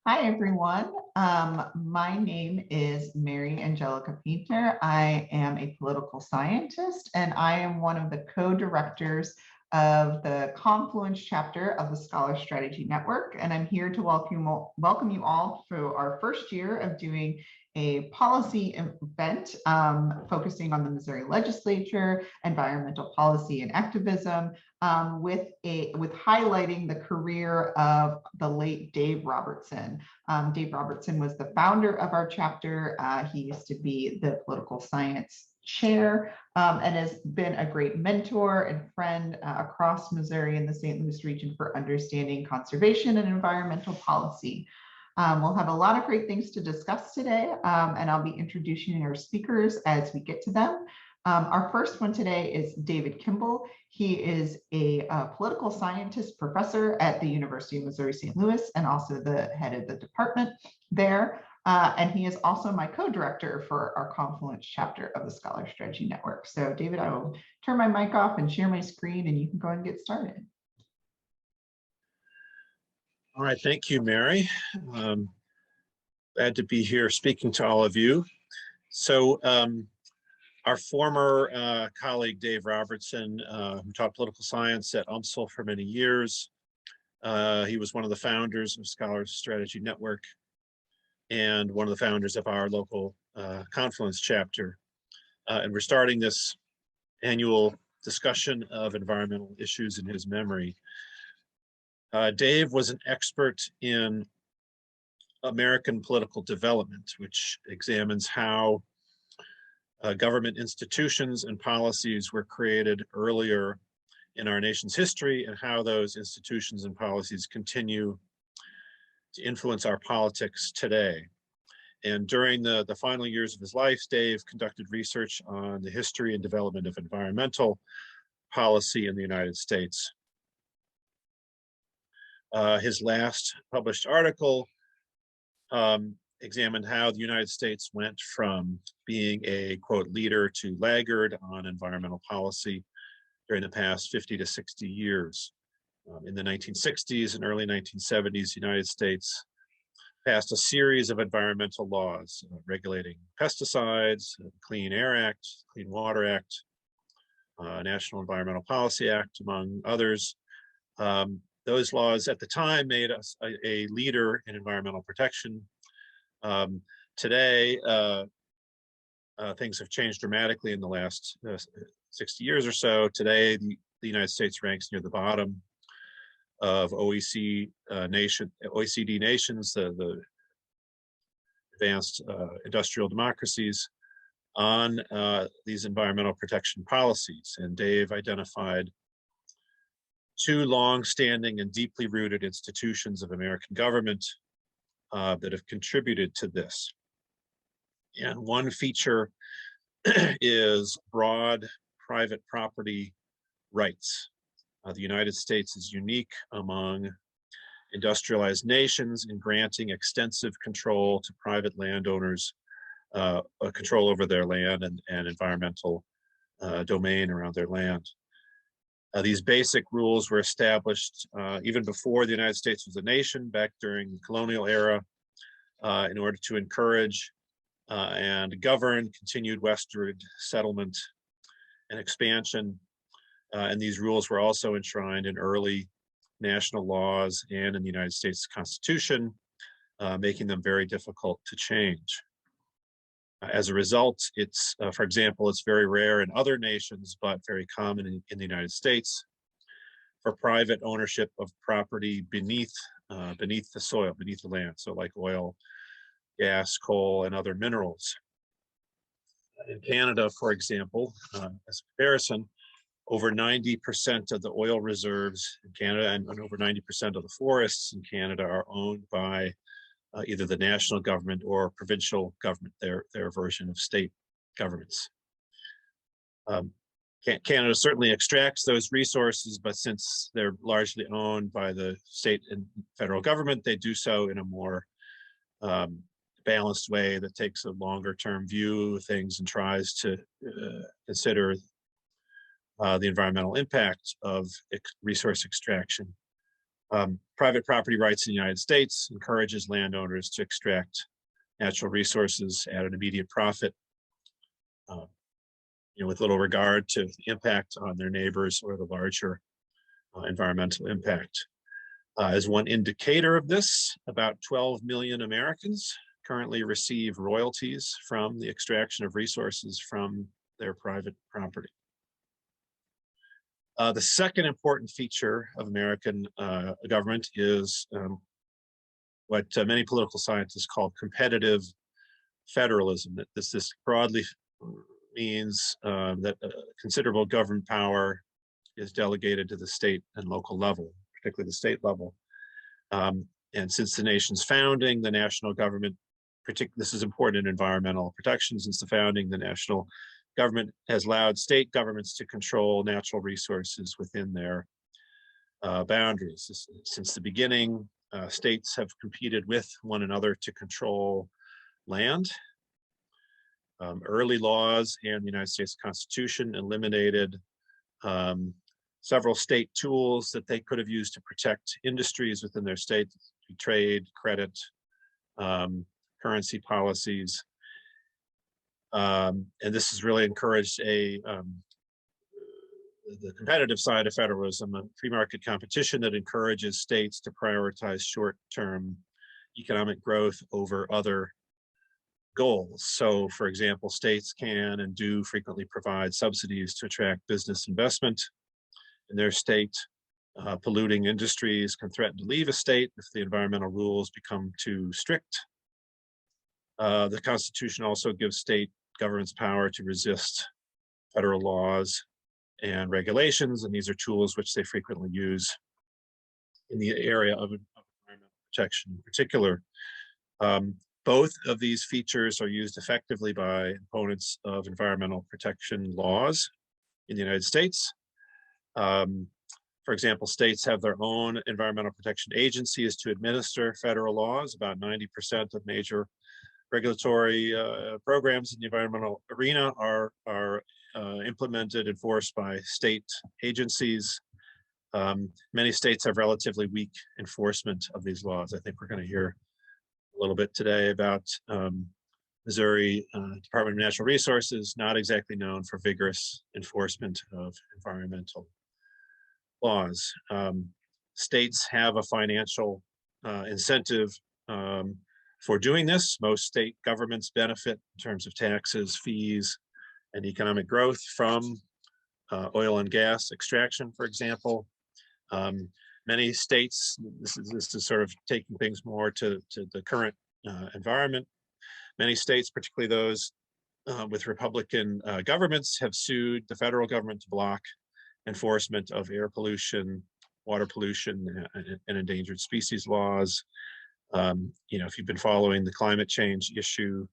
Hi, everyone. My name is Mary Angelica Painter. I am a political scientist, and I am one of the co-directors of the Confluence chapter of the Scholar Strategy Network. And I'm here to welcome you all for our first year of doing a policy event focusing on the Missouri legislature, environmental policy and activism, with highlighting the career of the late Dave Robertson. Dave Robertson was the founder of our chapter. He used to be the political science chair and has been a great mentor and friend across Missouri and the St. Louis region for understanding conservation and environmental policy. We'll have a lot of great things to discuss today, and I'll be introducing our speakers as we get to them. Our first one today is David Kimball. He is a political scientist professor at the University of Missouri St. Louis and also the head of the department there. And he is also my co-director for our Confluence chapter of the Scholar Strategy Network. So David, I will turn my mic off and share my screen and you can go and get started. All right, thank you, Mary. Glad to be here speaking to all of you. So our former colleague, Dave Robertson, who taught political science at UMSL for many years. He was one of the founders of Scholar Strategy Network and one of the founders of our local Confluence chapter. And we're starting this annual discussion of environmental issues in his memory. Dave was an expert in American political development, which examines how government institutions and policies were created earlier in our nation's history and how those institutions and policies continue to influence our politics today. And during the final years of his life, Dave conducted research on the history and development of environmental policy in the United States. His last published article examined how the United States went from being a, quote, leader to laggard on environmental policy during the past 50 to 60 years. In the 1960s and early 1970s, the United States passed a series of environmental laws regulating pesticides, Clean Air Act, Clean Water Act, National Environmental Policy Act, among others. Those laws at the time made us a leader in environmental protection. Today, things have changed dramatically in the last 60 years or so. Today, the United States ranks near the bottom of OECD nations, the advanced industrial democracies, on these environmental protection policies. And Dave identified two long-standing and deeply rooted institutions of American government that have contributed to this. And one feature is broad private property rights. The United States is unique among industrialized nations in granting extensive control to private landowners, control over their land and environmental domain around their land. These basic rules were established even before the United States was a nation, back during the colonial era, in order to encourage and govern continued westward settlement and expansion. And these rules were also enshrined in early national laws and in the United States Constitution, making them very difficult to change. As a result, it's, for example, it's very rare in other nations, but very common in the United States for private ownership of property beneath the soil, beneath the land. So like oil, gas, coal, and other minerals. In Canada, for example, as a comparison, over 90% of the oil reserves in Canada and over 90% of the forests in Canada are owned by either the national government or provincial government, their version of state governments. Canada certainly extracts those resources, but since they're largely owned by the state and federal government, they do so in a more balanced way that takes a longer term view of things and tries to consider the environmental impact of resource extraction. Private property rights in the United States encourages landowners to extract natural resources at an immediate profit, with little regard to the impact on their neighbors or the larger environmental impact. As one indicator of this, about 12 million Americans currently receive royalties from the extraction of resources from their private property. The second important feature of American government is what many political scientists call competitive federalism. That this broadly means that considerable government power is delegated to the state and local level, particularly the state level. And since the nation's founding, the national government, this is important in environmental protection, since the founding, the national government has allowed state governments to control natural resources within their boundaries. Since the beginning, states have competed with one another to control land. Early laws and the United States Constitution eliminated several state tools that they could have used to protect industries within their state, trade, credit, currency policies. And this has really encouraged the competitive side of federalism, a free market competition that encourages states to prioritize short-term economic growth over other goals. So, for example, states can and do frequently provide subsidies to attract business investment in their state. Polluting industries can threaten to leave a state if the environmental rules become too strict. The Constitution also gives state governments power to resist federal laws and regulations, and these are tools which they frequently use in the area of environmental protection in particular. Both of these features are used effectively by opponents of environmental protection laws in the United States. For example, states have their own environmental protection agencies to administer federal laws. About 90% of major regulatory programs in the environmental arena are implemented, enforced by state agencies. Many states have relatively weak enforcement of these laws. I think we're going to hear a little bit today about Missouri Department of Natural Resources, not exactly known for vigorous enforcement of environmental laws. States have a financial incentive for doing this. Most state governments benefit in terms of taxes, fees, and economic growth from oil and gas extraction, for example. Many states, this is sort of taking things more to the current environment. Many states, particularly those with Republican governments, have sued the federal government to block enforcement of air pollution, water pollution, and endangered species laws. If you've been following the climate change issue,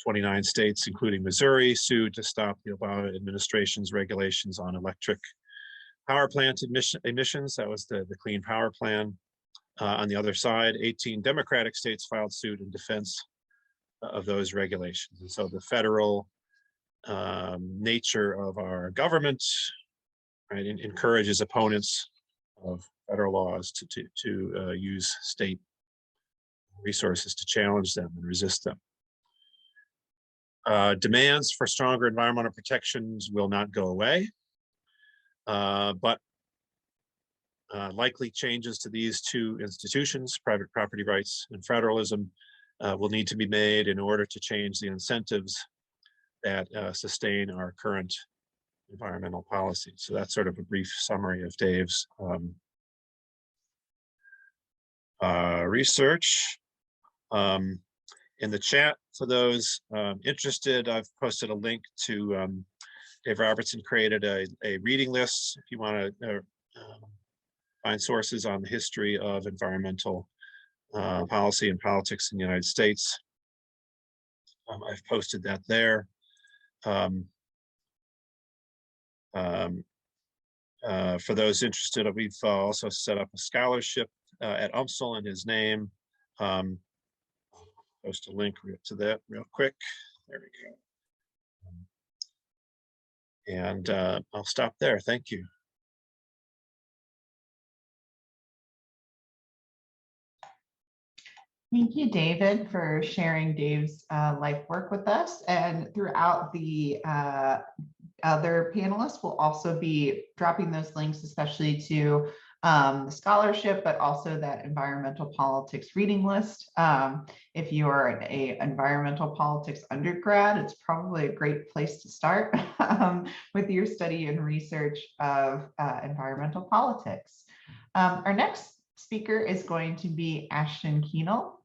29 states, including Missouri, sued to stop the Obama administration's regulations on electric power plant emissions. That was the Clean Power Plan. On the other side, 18 Democratic states filed suit in defense of those regulations. And so the federal nature of our government, right, encourages opponents of federal laws to use state resources to challenge them and resist them. Demands for stronger environmental protections will not go away, but likely changes to these two institutions, private property rights and federalism, will need to be made in order to change the incentives that sustain our current environmental policy. So that's sort of a brief summary of Dave's research. In the chat, for those interested, I've posted a link to Dave Robertson created a reading list if you want to find sources on the history of environmental policy and politics in the United States. I've posted that there. For those interested, we've also set up a scholarship at UMSL in his name. Post a link to that real quick. There we go. And I'll stop there. Thank you. Thank you, David, for sharing Dave's life work with us. And throughout the other panelists will also be dropping those links, especially to the scholarship, but also that environmental politics reading list. If you are an environmental politics undergrad, it's probably a great place to start with your study and research of environmental politics. Our next speaker is going to be Ashton Keenel.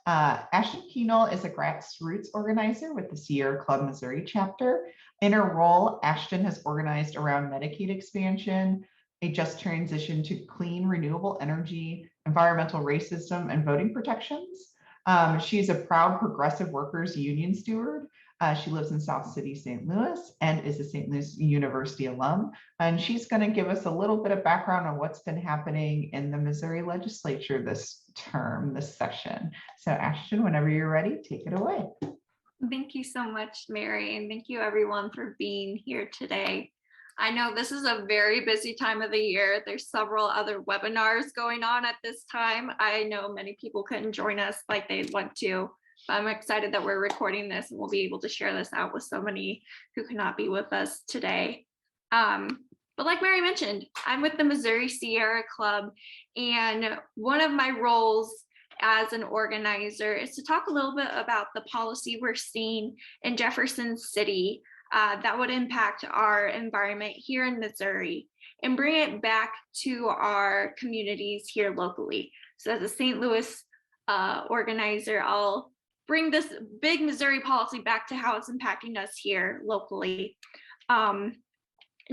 Ashton Keenel is a grassroots organizer with the Sierra Club Missouri chapter. In her role, Ashton has organized around Medicaid expansion, a just transition to clean, renewable energy, environmental racism, and voting protections. She's a proud progressive workers union steward. She lives in South City, St. Louis, and is a St. Louis University alum. And she's going to give us a little bit of background on what's been happening in the Missouri legislature this term, this session. So Ashton, whenever you're ready, take it away. Thank you so much, Mary, and thank you everyone for being here today. I know this is a very busy time of the year. There's several other webinars going on at this time. I know many people couldn't join us like they'd want to, but I'm excited that we're recording this and we'll be able to share this out with so many who cannot be with us today. But like Mary mentioned, I'm with the Missouri Sierra Club, and one of my roles as an organizer is to talk a little bit about the policy we're seeing in Jefferson City that would impact our environment here in Missouri and bring it back to our communities here locally. So as a St. Louis organizer, I'll bring this big Missouri policy back to how it's impacting us here locally. And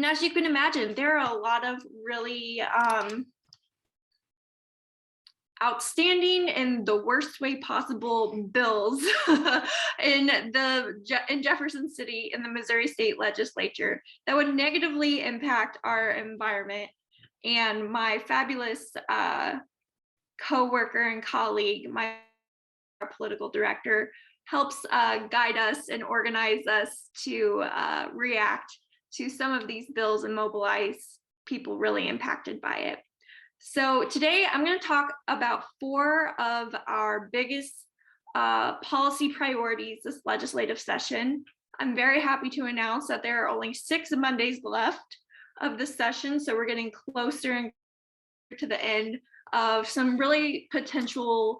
as you can imagine, there are a lot of really outstanding in the worst way possible bills in Jefferson City in the Missouri State Legislature that would negatively impact our environment. And my fabulous co-worker and colleague, my political director, helps guide us and organize us to react to some of these bills and mobilize people really impacted by it. So today I'm going to talk about 4 of our biggest policy priorities this legislative session. I'm very happy to announce that there are only 6 Mondays left of the session, so we're getting closer to the end of some really potentially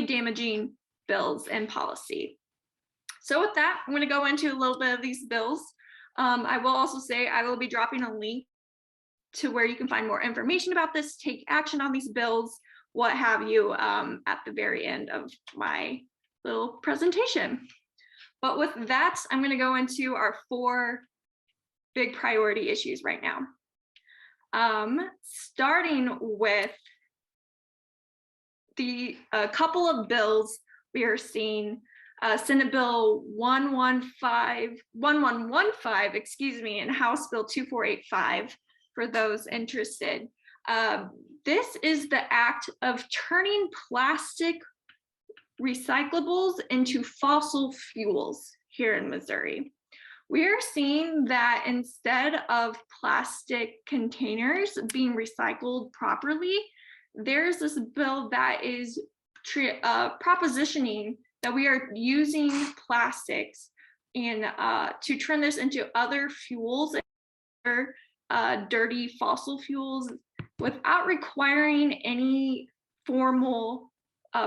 damaging bills and policy. So with that, I'm going to go into a little bit of these bills. I will also say I will be dropping a link to where you can find more information about this, take action on these bills, what have you, at the very end of my little presentation. But with that, I'm going to go into our 4 big priority issues right now. Starting with the couple of bills we are seeing, Senate Bill 1115, excuse me, and House Bill 2485. For those interested. This is the act of turning plastic recyclables into fossil fuels here in Missouri. We are seeing that instead of plastic containers being recycled properly, there's this bill that is propositioning that we are using plastics and to turn this into other fuels, dirty fossil fuels, without requiring any formal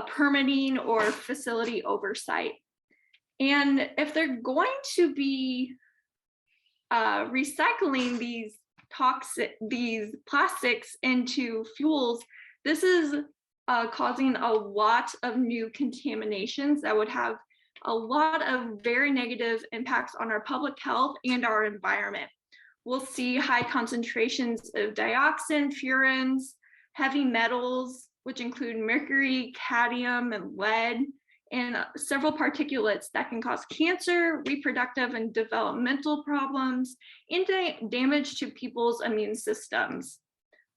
permitting or facility oversight. And if they're going to be recycling these plastics into fuels, this is causing a lot of new contaminations that would have a lot of very negative impacts on our public health and our environment. We'll see high concentrations of dioxin, furans, heavy metals, which include mercury, cadmium, and lead, and several particulates that can cause cancer, reproductive and developmental problems, and damage to people's immune systems.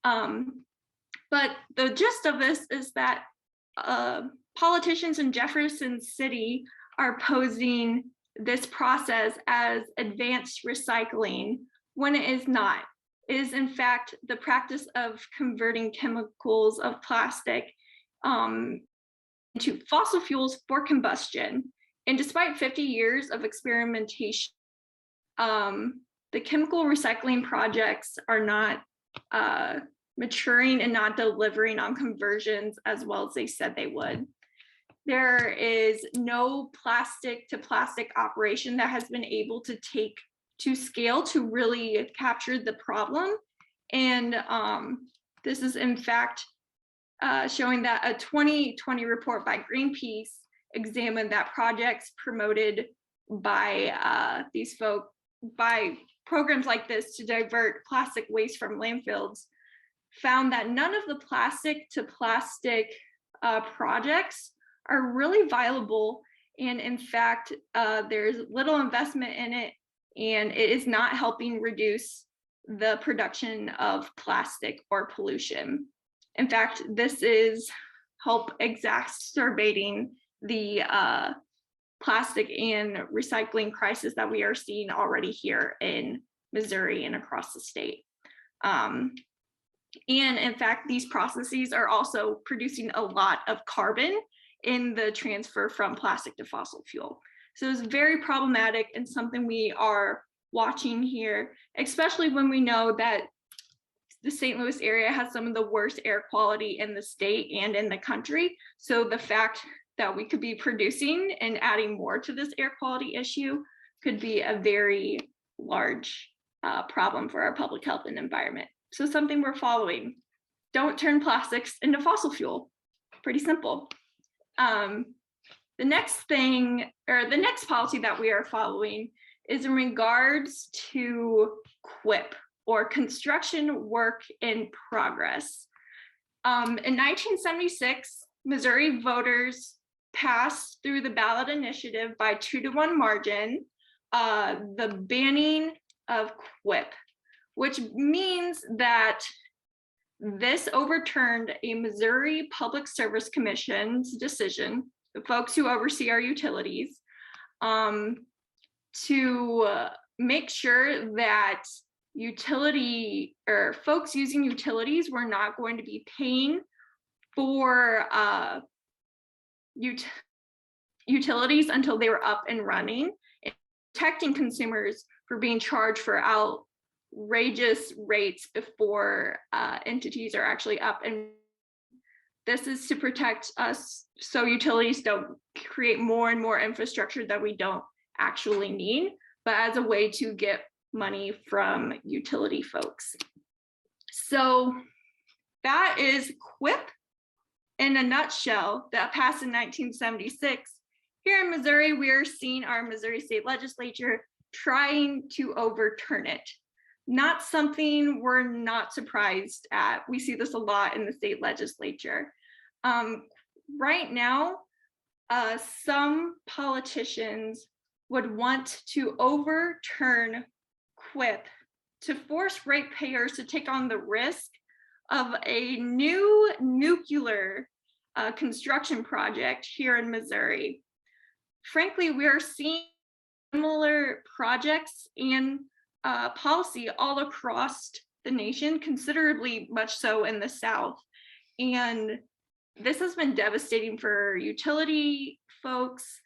But the gist of this is that politicians in Jefferson City are posing this process as advanced recycling, when it is not. It is in fact the practice of converting chemicals of plastic into fossil fuels for combustion. And despite 50 years of experimentation, the chemical recycling projects are not maturing and not delivering on conversions as well as they said they would. There is no plastic to plastic operation that has been able to take to scale to really capture the problem. And this is in fact showing that a 2020 report by Greenpeace examined that projects promoted by these folks, by programs like this to divert plastic waste from landfills, found that none of the plastic to plastic projects are really viable. And in fact, there's little investment in it, and it is not helping reduce the production of plastic or pollution. In fact, this is help exacerbating the plastic and recycling crisis that we are seeing already here in Missouri and across the state. And in fact, these processes are also producing a lot of carbon in the transfer from plastic to fossil fuel. So it's very problematic and something we are watching here, especially when we know that the St. Louis area has some of the worst air quality in the state and in the country. So the fact that we could be producing and adding more to this air quality issue could be a very large problem for our public health and environment. So something we're following. Don't turn plastics into fossil fuel. Pretty simple. The next thing, or the next policy that we are following is in regards to CWIP, or construction work in progress. In 1976, Missouri voters passed through the ballot initiative by 2-to-1 margin, the banning of CWIP, which means that this overturned a Missouri Public Service Commission's decision, the folks who oversee our utilities, to make sure that folks using utilities were not going to be paying for utilities until they were up and running, and protecting consumers for being charged for outrageous rates before entities are actually up. And this is to protect us so utilities don't create more and more infrastructure that we don't actually need, but as a way to get money from utility folks. So that is CWIP in a nutshell, that passed in 1976. Here in Missouri, we are seeing our Missouri State Legislature trying to overturn it. Not something we're not surprised at. We see this a lot in the state legislature. Right now, some politicians would want to overturn CWIP to force ratepayers to take on the risk of a new nuclear construction project here in Missouri. Frankly, we are seeing similar projects and policy all across the nation, considerably much so in the South. And this has been devastating for utility folks,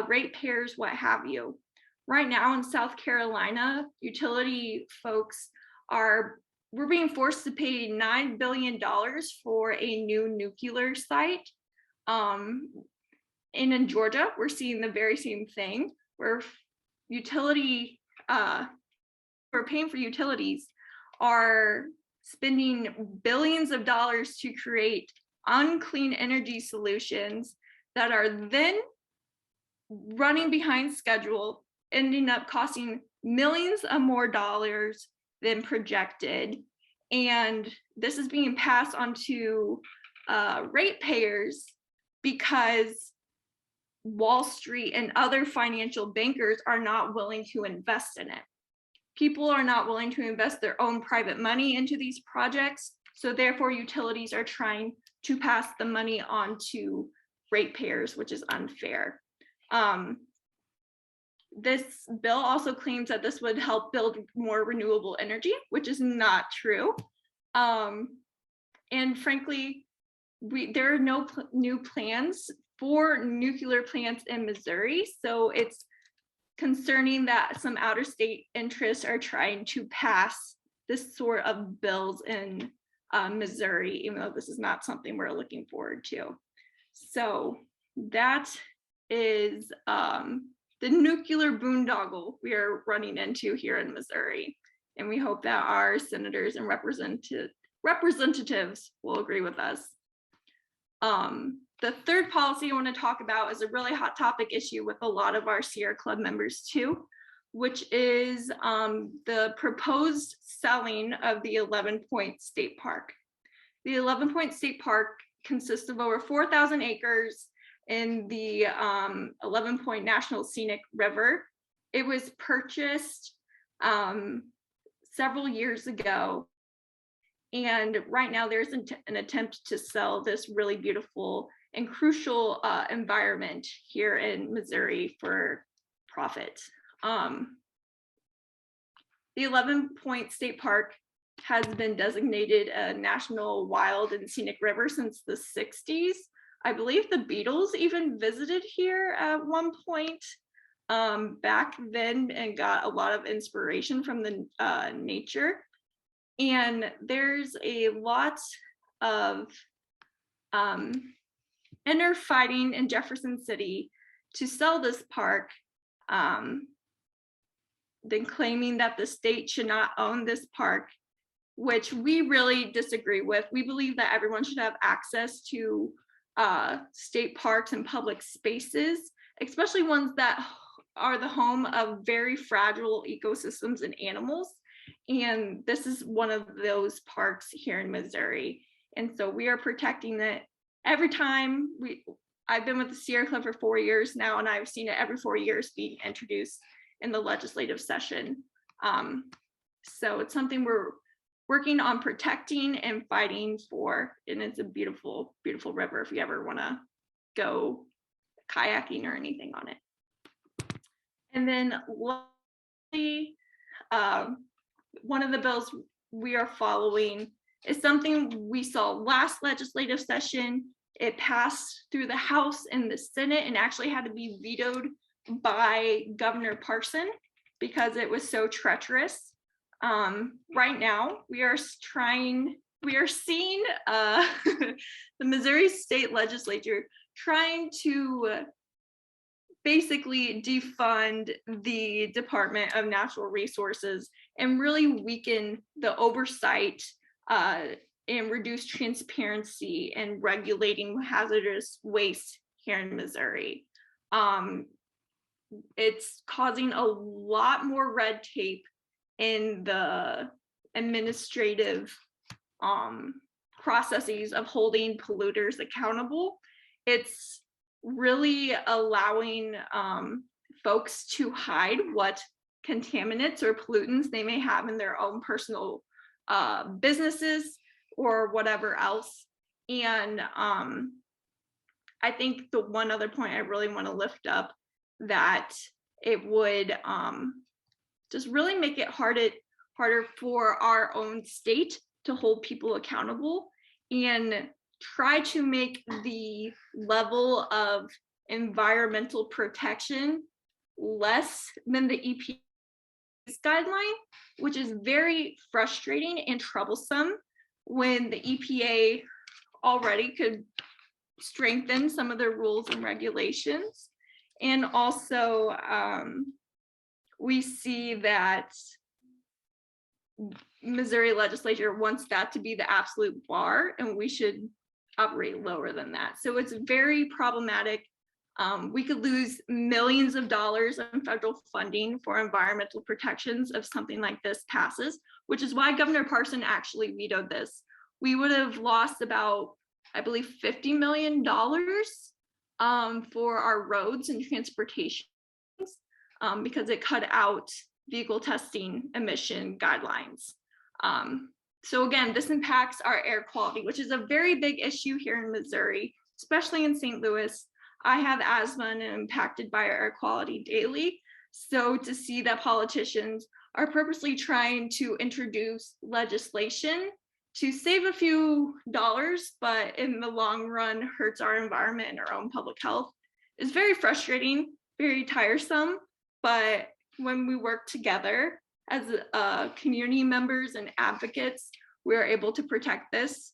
ratepayers, what have you. Right now in South Carolina, utility folks we're being forced to pay $9 billion for a new nuclear site. And in Georgia, we're seeing the very same thing, where we're paying for utilities are spending billions of dollars to create unclean energy solutions that are then running behind schedule, ending up costing millions of more dollars than projected. And this is being passed on to ratepayers because Wall Street and other financial bankers are not willing to invest in it. People are not willing to invest their own private money into these projects. So therefore, utilities are trying to pass the money on to ratepayers, which is unfair. This bill also claims that this would help build more renewable energy, which is not true. And frankly, there are no new plans for nuclear plants in Missouri. So it's concerning that some outer state interests are trying to pass this sort of bills in Missouri, even though this is not something we're looking forward to. So that is the nuclear boondoggle we are running into here in Missouri. And we hope that our senators and representatives will agree with us. The third policy I want to talk about is a really hot topic issue with a lot of our Sierra Club members too, which is the proposed selling of the 11-Point State Park. The 11-Point State Park consists of over 4,000 acres in the 11-Point National Scenic River. It was purchased several years ago. And right now there's an attempt to sell this really beautiful and crucial environment here in Missouri for profit. The 11-Point State Park has been designated a National Wild and Scenic River since the 60s. I believe the Beatles even visited here at one point back then and got a lot of inspiration from the nature. And there's a lot of inner fighting in Jefferson City to sell this park, then claiming that the state should not own this park, which we really disagree with. We believe that everyone should have access to state parks and public spaces, especially ones that are the home of very fragile ecosystems and animals. And this is one of those parks here in Missouri. And so we are protecting it every time. I've been with the Sierra Club for 4 years now, and I've seen it every 4 years being introduced in the legislative session. So it's something we're working on protecting and fighting for. And it's a beautiful, beautiful river if you ever want to go kayaking or anything on it. And then lastly, one of the bills we are following is something we saw last legislative session. It passed through the House and the Senate and actually had to be vetoed by Governor Parson because it was so treacherous. Right now, we are seeing the Missouri State Legislature trying to basically defund the Department of Natural Resources and really weaken the oversight and reduce transparency in regulating hazardous waste here in Missouri. It's causing a lot more red tape in the administrative processes of holding polluters accountable. It's really allowing folks to hide what contaminants or pollutants they may have in their own personal businesses or whatever else. And I think the one other point I really want to lift up, that it would just really make it harder for our own state to hold people accountable and try to make the level of environmental protection less than the EPA's guideline, which is very frustrating and troublesome when the EPA already could strengthen some of their rules and regulations. And also, we see that Missouri legislature wants that to be the absolute bar, and we should operate lower than that. So it's very problematic. We could lose millions of dollars in federal funding for environmental protections if something like this passes, which is why Governor Parson actually vetoed this. We would have lost about, I believe, $50 million for our roads and transportation because it cut out vehicle testing emission guidelines. So again, this impacts our air quality, which is a very big issue here in Missouri, especially in St. Louis. I have asthma and am impacted by our air quality daily. So to see that politicians are purposely trying to introduce legislation to save a few dollars, but in the long run hurts our environment and our own public health, is very frustrating, very tiresome. But when we work together as community members and advocates, we are able to protect this.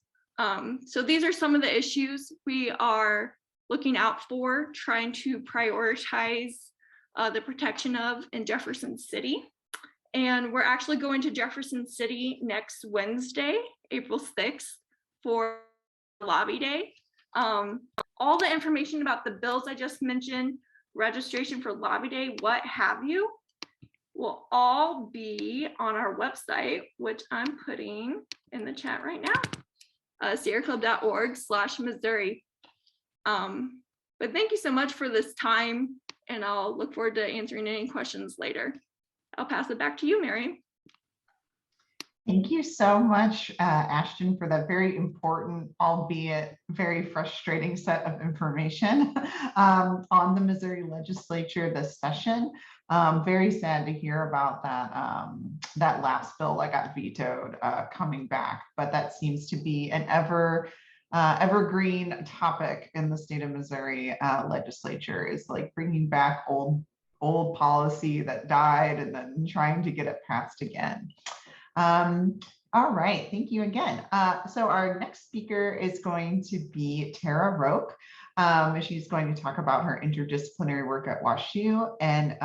So these are some of the issues we are looking out for, trying to prioritize the protection of in Jefferson City. And we're actually going to Jefferson City next Wednesday, April 6th, for Lobby Day. All the information about the bills I just mentioned, registration for Lobby Day, what have you, will all be on our website, which I'm putting in the chat right now, sierraclub.org/Missouri. But thank you so much for this time, and I'll look forward to answering any questions later. I'll pass it back to you, Mary. Thank you so much, Ashton, for that very important, albeit very frustrating set of information on the Missouri legislature this session. Very sad to hear about that, that last bill that got vetoed coming back, but that seems to be an evergreen topic in the state of Missouri legislature, is like bringing back old policy that died and then trying to get it passed again. All right, thank you again. So our next speaker is going to be Tara Roach. She's going to talk about her interdisciplinary work at WashU and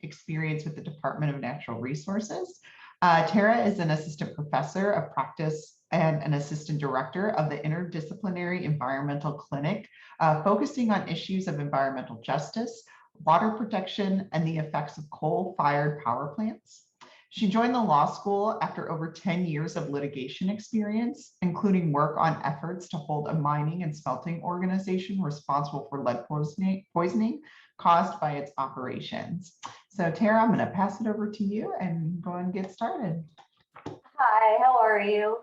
experience with the Department of Natural Resources. Tara is an assistant professor of practice and an assistant director of the Interdisciplinary Environmental Clinic, focusing on issues of environmental justice, water protection, and the effects of coal-fired power plants. She joined the law school after over 10 years of litigation experience, including work on efforts to hold a mining and smelting organization responsible for lead poisoning caused by its operations. So Tara, I'm going to pass it over to you and go and get started. Hi, how are you?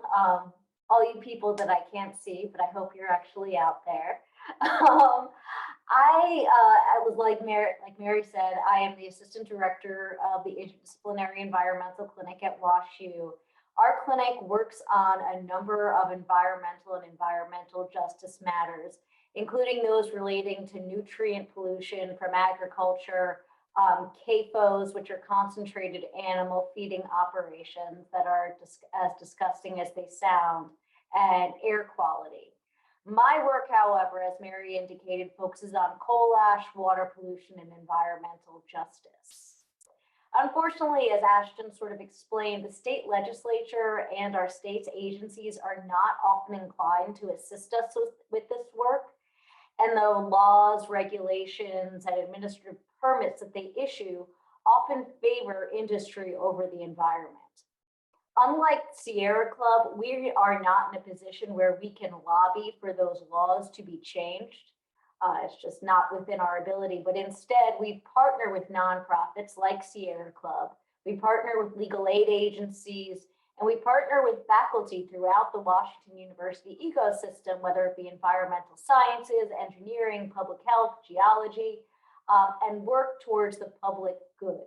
All you people that I can't see, but I hope you're actually out there. I was like Mary said, I am the assistant director of the Interdisciplinary Environmental Clinic at WashU. Our clinic works on a number of environmental justice matters, including those relating to nutrient pollution from agriculture, CAFOs, which are concentrated animal feeding operations that are as disgusting as they sound, and air quality. My work, however, as Mary indicated, focuses on coal ash, water pollution, and environmental justice. Unfortunately, as Ashton sort of explained, the state legislature and our state's agencies are not often inclined to assist us with this work. And the laws, regulations, and administrative permits that they issue often favor industry over the environment. Unlike Sierra Club, we are not in a position where we can lobby for those laws to be changed. It's just not within our ability, but instead we partner with nonprofits like Sierra Club. We partner with legal aid agencies, and we partner with faculty throughout the Washington University ecosystem, whether it be environmental sciences, engineering, public health, geology, and work towards the public good.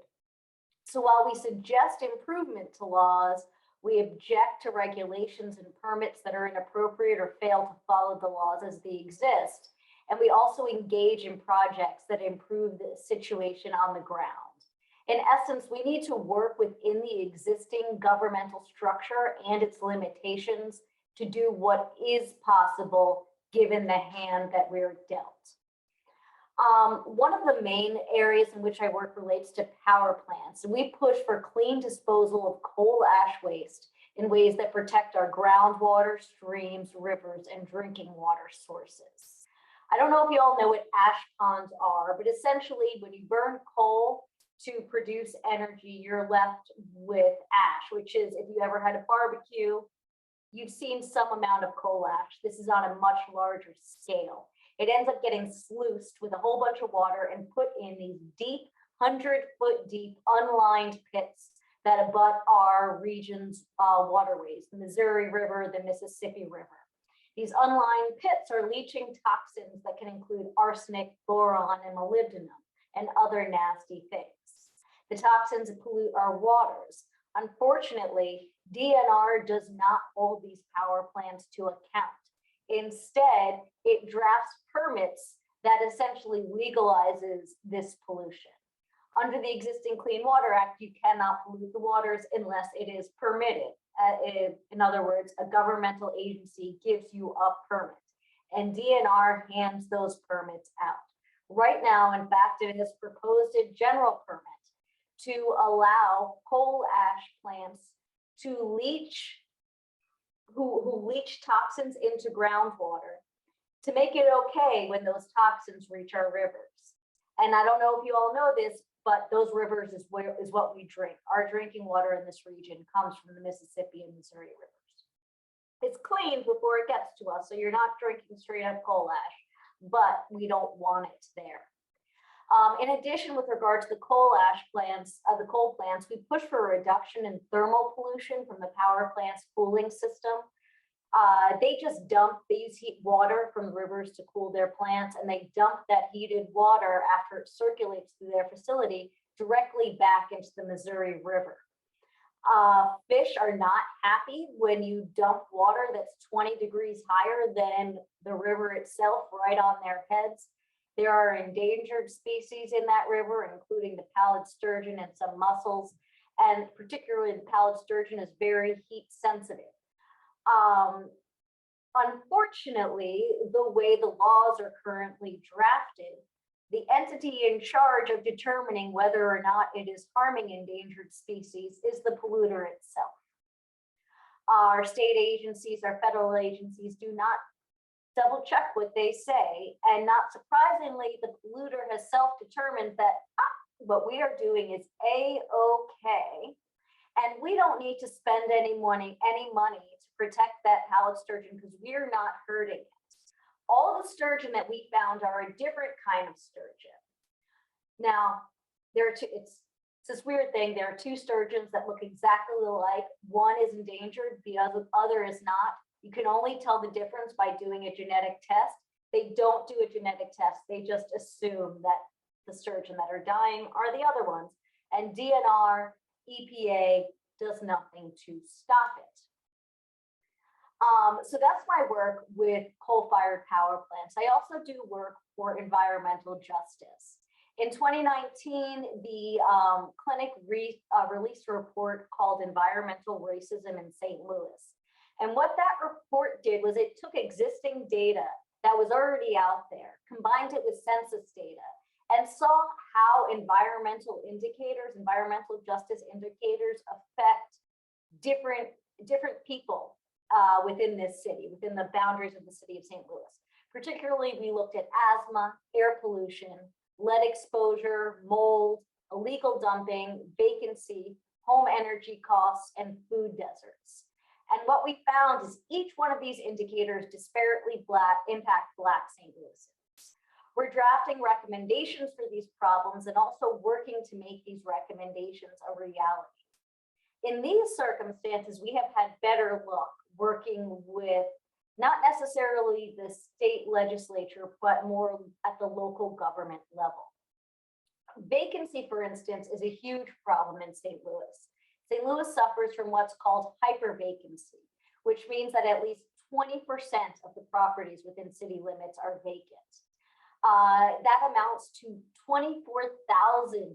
So while we suggest improvement to laws, we object to regulations and permits that are inappropriate or fail to follow the laws as they exist. And we also engage in projects that improve the situation on the ground. In essence, we need to work within the existing governmental structure and its limitations to do what is possible given the hand that we're dealt. One of the main areas in which I work relates to power plants. We push for clean disposal of coal ash waste in ways that protect our groundwater, streams, rivers, and drinking water sources. I don't know if you all know what ash ponds are, but essentially when you burn coal to produce energy, you're left with ash, which is, if you ever had a barbecue, you've seen some amount of coal ash. This is on a much larger scale. It ends up getting sluiced with a whole bunch of water and put in these deep, 100-foot deep, unlined pits that abut our region's waterways, the Missouri River, the Mississippi River. These unlined pits are leaching toxins that can include arsenic, boron, and molybdenum, and other nasty things. The toxins pollute our waters. Unfortunately, DNR does not hold these power plants to account. Instead, it drafts permits that essentially legalizes this pollution. Under the existing Clean Water Act, you cannot pollute the waters unless it is permitted. In other words, a governmental agency gives you a permit, and DNR hands those permits out. Right now, in fact, it has proposed a general permit to allow coal ash plants to leach, who leach toxins into groundwater, to make it okay when those toxins reach our rivers. And I don't know if you all know this, but those rivers is what we drink. Our drinking water in this region comes from the Mississippi and Missouri rivers. It's clean before it gets to us, so you're not drinking straight up coal ash, but we don't want it there. In addition, with regard to the coal ash plants, the coal plants, we push for a reduction in thermal pollution from the power plant's cooling system. They use heat water from rivers to cool their plants, and they dump that heated water after it circulates through their facility directly back into the Missouri River. Fish are not happy when you dump water that's 20 degrees higher than the river itself right on their heads. There are endangered species in that river, including the pallid sturgeon and some mussels, and particularly the pallid sturgeon is very heat sensitive. Unfortunately, the way the laws are currently drafted, the entity in charge of determining whether or not it is harming endangered species is the polluter itself. Our state agencies, our federal agencies do not double check what they say, and not surprisingly, the polluter has self-determined that what we are doing is A-okay, and we don't need to spend any money to protect that pallid sturgeon because we're not hurting it. All the sturgeon that we found are a different kind of sturgeon. Now, it's this weird thing. There are two sturgeons that look exactly alike. One is endangered, the other is not. You can only tell the difference by doing a genetic test. They don't do a genetic test. They just assume that the sturgeon that are dying are the other ones. And DNR, EPA does nothing to stop it. So that's my work with coal-fired power plants. I also do work for environmental justice. In 2019, the clinic released a report called Environmental Racism in St. Louis. And what that report did was it took existing data that was already out there, combined it with census data, and saw how environmental indicators, environmental justice indicators affect different people within this city, within the boundaries of the city of St. Louis. Particularly, we looked at asthma, air pollution, lead exposure, mold, illegal dumping, vacancy, home energy costs, and food deserts. And what we found is each one of these indicators disparately impact Black St. Louisans. We're drafting recommendations for these problems and also working to make these recommendations a reality. In these circumstances, we have had better luck working with not necessarily the state legislature, but more at the local government level. Vacancy, for instance, is a huge problem in St. Louis. St. Louis suffers from what's called hypervacancy, which means that at least 20% of the properties within city limits are vacant. That amounts to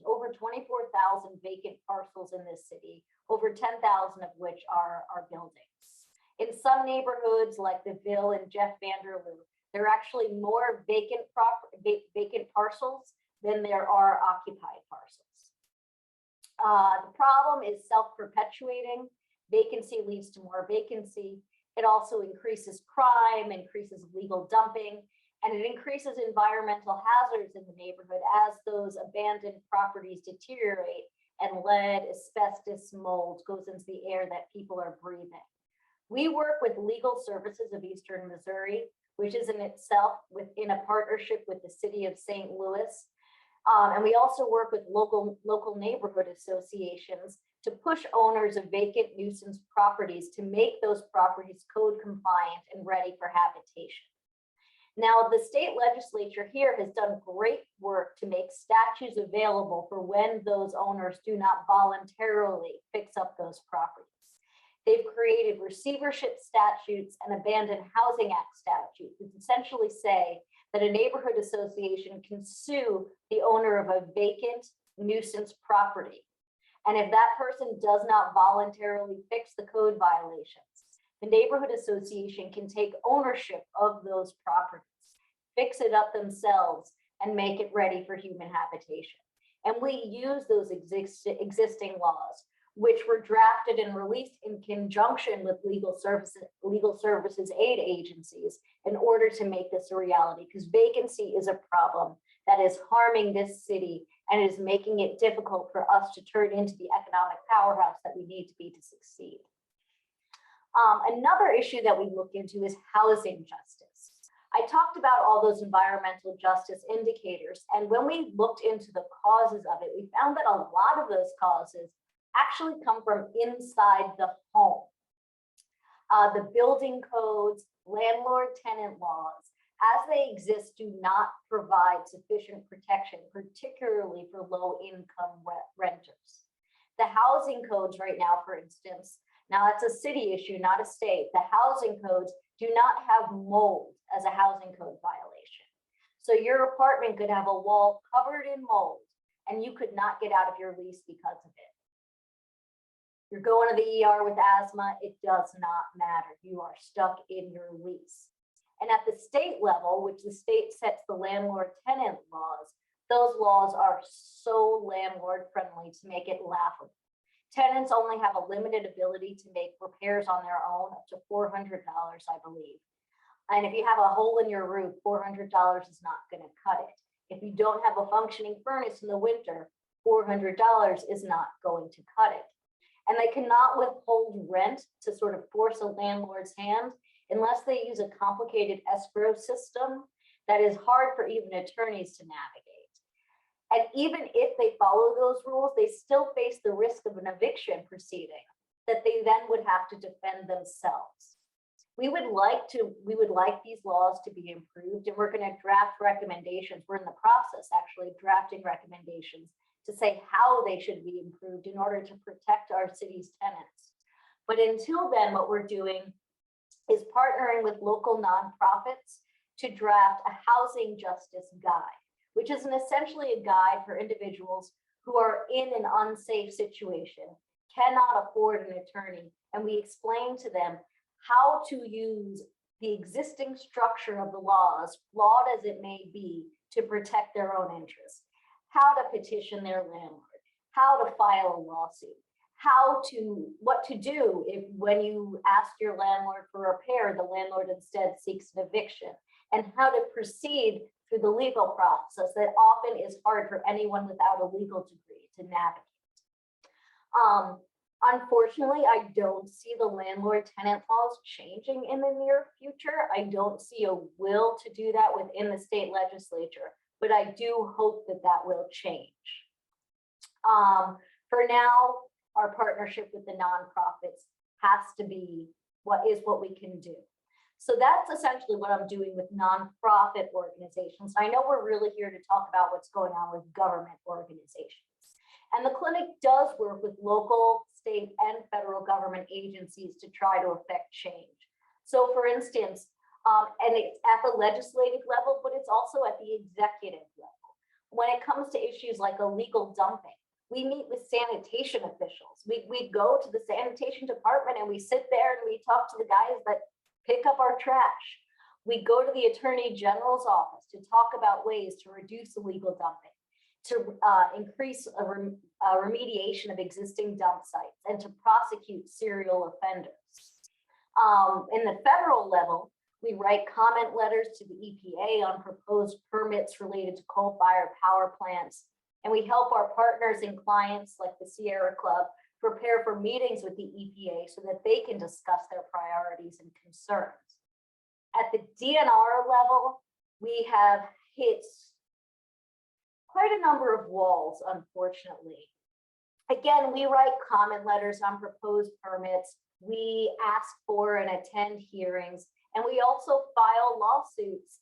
over 24,000 vacant parcels in this city, over 10,000 of which are buildings. In some neighborhoods like the Ville and Jeff Vanderloo, there are actually more vacant parcels than there are occupied parcels. The problem is self-perpetuating. Vacancy leads to more vacancy. It also increases crime, increases legal dumping, and it increases environmental hazards in the neighborhood as those abandoned properties deteriorate and lead, asbestos, mold goes into the air that people are breathing. We work with Legal Services of Eastern Missouri, which is in itself within a partnership with the city of St. Louis. And we also work with local neighborhood associations to push owners of vacant nuisance properties to make those properties code compliant and ready for habitation. Now, the state legislature here has done great work to make statutes available for when those owners do not voluntarily fix up those properties. They've created receivership statutes and abandoned housing act statutes, which essentially say that a neighborhood association can sue the owner of a vacant nuisance property. And if that person does not voluntarily fix the code violations, the neighborhood association can take ownership of those properties, fix it up themselves, and make it ready for human habitation. And we use those existing laws, which were drafted and released in conjunction with legal services aid agencies in order to make this a reality, because vacancy is a problem that is harming this city and is making it difficult for us to turn into the economic powerhouse that we need to be to succeed. Another issue that we looked into is housing justice. I talked about all those environmental justice indicators, and when we looked into the causes of it, we found that a lot of those causes actually come from inside the home. The building codes, landlord-tenant laws, as they exist, do not provide sufficient protection, particularly for low-income renters. The housing codes right now, for instance, now it's a city issue, not a state. The housing codes do not have mold as a housing code violation. So your apartment could have a wall covered in mold and you could not get out of your lease because of it. You're going to the ER with asthma, it does not matter. You are stuck in your lease. And at the state level, which the state sets the landlord-tenant laws, those laws are so landlord-friendly to make it laughable. Tenants only have a limited ability to make repairs on their own, up to $400, I believe. And if you have a hole in your roof, $400 is not going to cut it. If you don't have a functioning furnace in the winter, $400 is not going to cut it. And they cannot withhold rent to sort of force a landlord's hand unless they use a complicated escrow system that is hard for even attorneys to navigate. And even if they follow those rules, they still face the risk of an eviction proceeding that they then would have to defend themselves. We would like these laws to be improved, and we're going to draft recommendations. We're in the process actually of drafting recommendations to say how they should be improved in order to protect our city's tenants. But until then, what we're doing is partnering with local nonprofits to draft a housing justice guide, which is essentially a guide for individuals who are in an unsafe situation, cannot afford an attorney, and we explain to them how to use the existing structure of the laws, flawed as it may be, to protect their own interests, how to petition their landlord, how to file a lawsuit, what to do if when you ask your landlord for a repair, the landlord instead seeks an eviction, and how to proceed through the legal process that often is hard for anyone without a legal degree to navigate. Unfortunately, I don't see the landlord-tenant laws changing in the near future. I don't see a will to do that within the state legislature, but I do hope that that will change. For now, our partnership with the nonprofits has to be what we can do. So that's essentially what I'm doing with nonprofit organizations. I know we're really here to talk about what's going on with government organizations. And the clinic does work with local, state, and federal government agencies to try to affect change. So for instance, and it's at the legislative level, but it's also at the executive level. When it comes to issues like illegal dumping, we meet with sanitation officials. We go to the sanitation department and we sit there and we talk to the guys that pick up our trash. We go to the Attorney General's office to talk about ways to reduce illegal dumping, to increase remediation of existing dump sites, and to prosecute serial offenders. In the federal level, we write comment letters to the EPA on proposed permits related to coal-fired power plants, and we help our partners and clients like the Sierra Club prepare for meetings with the EPA so that they can discuss their priorities and concerns. At the DNR level, we have hit quite a number of walls, unfortunately. Again, we write comment letters on proposed permits, we ask for and attend hearings, and we also file lawsuits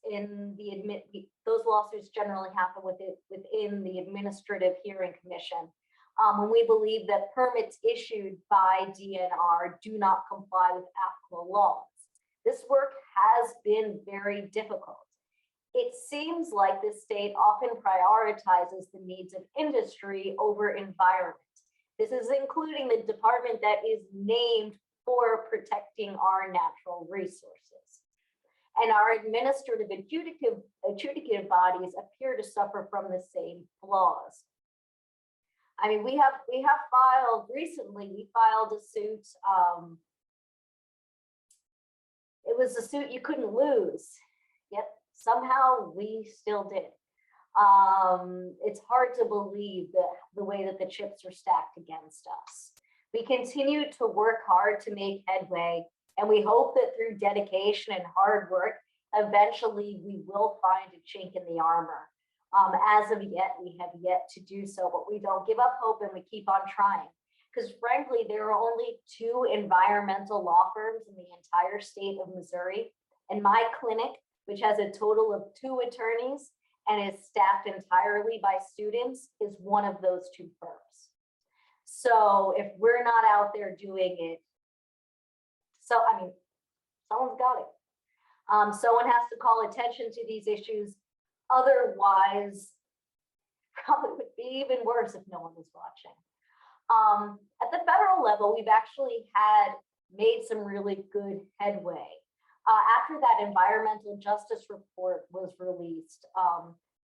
those lawsuits generally happen within the Administrative Hearing Commission. when we believe that permits issued by DNR do not comply with applicable laws. This work has been very difficult. It seems like the state often prioritizes the needs of industry over environment. This is including the department that is named for protecting our natural resources. And our administrative adjudicative bodies appear to suffer from the same flaws. I mean, we have filed recently, we filed a suit. It was a suit you couldn't lose, yet somehow we still did. It's hard to believe that the way that the chips are stacked against us. We continue to work hard to make headway, and we hope that through dedication and hard work, eventually we will find a chink in the armor. As of yet, we have yet to do so, but we don't give up hope and we keep on trying. Because frankly, there are only 2 environmental law firms in the entire state of Missouri. And my clinic, which has a total of 2 attorneys and is staffed entirely by students, is one of those 2 firms. So if we're not out there doing it, someone's got it. Someone has to call attention to these issues. Otherwise, probably would be even worse if no one was watching. At the federal level, we've actually made some really good headway. After that environmental justice report was released,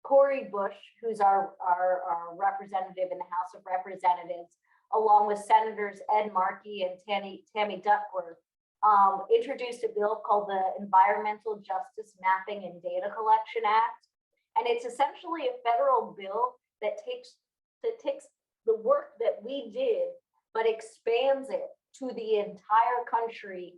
Cori Bush, who's our representative in the House of Representatives, along with Senators Ed Markey and Tammy Duckworth, introduced a bill called the Environmental Justice Mapping and Data Collection Act. And it's essentially a federal bill that takes the work that we did, but expands it to the entire country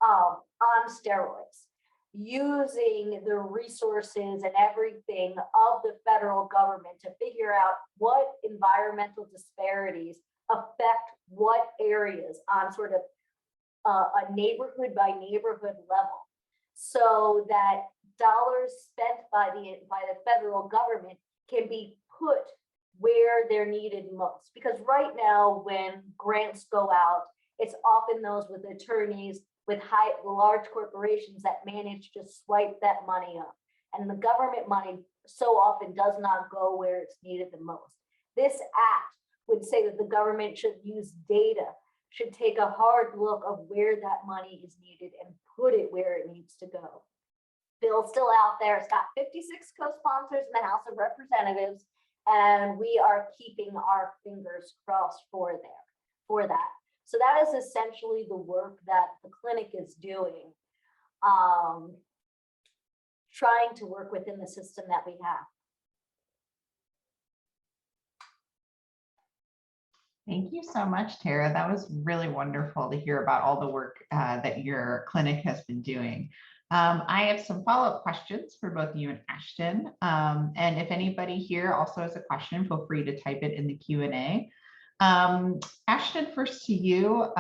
on steroids, using the resources and everything of the federal government to figure out what environmental disparities affect what areas on sort of a neighborhood by neighborhood level, so that dollars spent by the federal government can be put where they're needed most. Because right now, when grants go out, it's often those with attorneys with large corporations that manage to swipe that money up. And the government money so often does not go where it's needed the most. This act would say that the government should use data, should take a hard look of where that money is needed and put it where it needs to go. Bill's still out there. It's got 56 co-sponsors in the House of Representatives, and we are keeping our fingers crossed for that. So that is essentially the work that the clinic is doing, trying to work within the system that we have. Thank you so much, Tara. That was really wonderful to hear about all the work that your clinic has been doing. I have some follow-up questions for both you and Ashton. And if anybody here also has a question, feel free to type it in the Q&A. Ashton, first to you.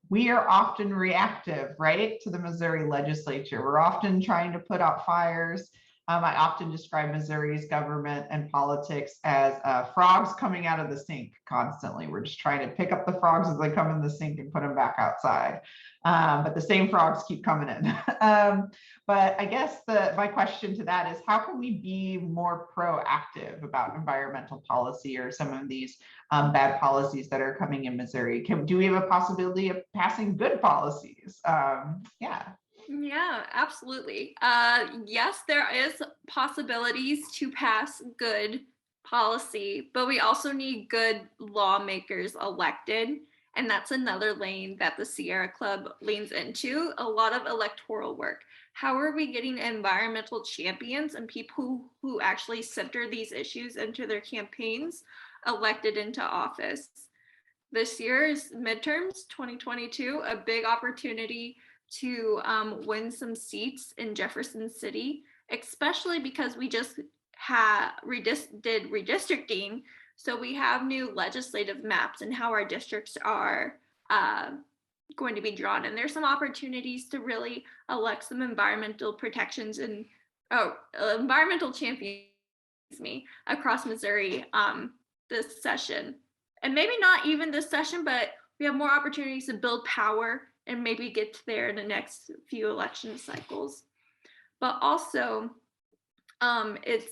We are often reactive, right, to the Missouri legislature. We're often trying to put out fires. I often describe Missouri's government and politics as frogs coming out of the sink constantly. We're just trying to pick up the frogs as they come in the sink and put them back outside. But the same frogs keep coming in. But I guess my question to that is, how can we be more proactive about environmental policy or some of these bad policies that are coming in Missouri? Do we have a possibility of passing good policies? Yeah, absolutely. Yes, there is possibilities to pass good policy, but we also need good lawmakers elected. And that's another lane that the Sierra Club leans into, a lot of electoral work. How are we getting environmental champions and people who actually center these issues into their campaigns elected into office? This year's midterms, 2022, a big opportunity to win some seats in Jefferson City, especially because we just did redistricting. So we have new legislative maps and how our districts are going to be drawn. And there's some opportunities to really elect some environmental protections and environmental champions across Missouri this session. and maybe not even this session, but we have more opportunities to build power and maybe get there in the next few election cycles. But also, it's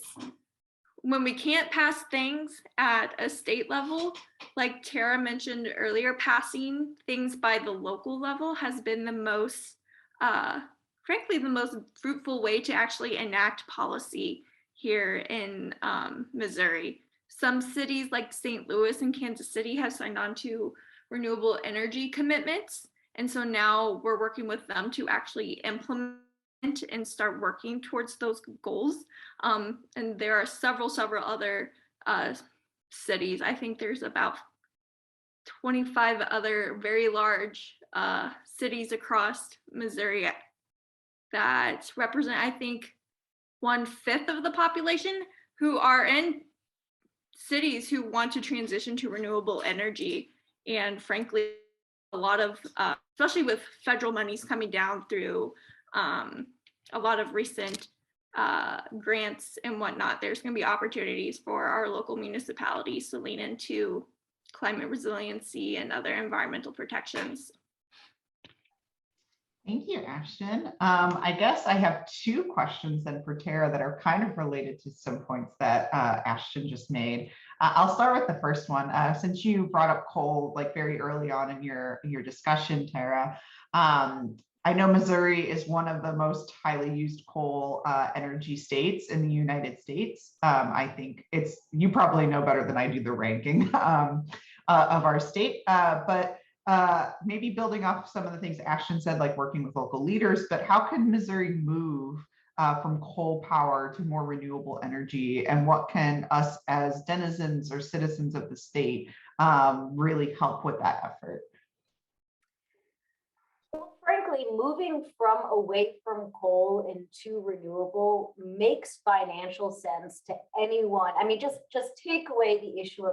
when we can't pass things at a state level, like Tara mentioned earlier, passing things by the local level has been the most, frankly, the most fruitful way to actually enact policy here in Missouri. Some cities like St. Louis and Kansas City have signed on to renewable energy commitments. And so now we're working with them to actually implement and start working towards those goals. And there are several other cities. I think there's about 25 other very large cities across Missouri that represent, I think, 1/5 of the population who are in cities who want to transition to renewable energy. And frankly, a lot of, especially with federal monies coming down through a lot of recent grants and whatnot, there's going to be opportunities for our local municipalities to lean into climate resiliency and other environmental protections. Thank you, Ashton. I guess I have two questions then for Tara that are kind of related to some points that Ashton just made. I'll start with the first one. Since you brought up coal like very early on in your discussion, Tara, I know Missouri is one of the most highly used coal energy states in the United States. I think you probably know better than I do the ranking of our state, but maybe building off some of the things Ashton said, like working with local leaders, but how can Missouri move from coal power to more renewable energy? And what can us as denizens or citizens of the state really help with that effort? Well, frankly, moving away from coal into renewable makes financial sense to anyone. I mean, just take away the issue of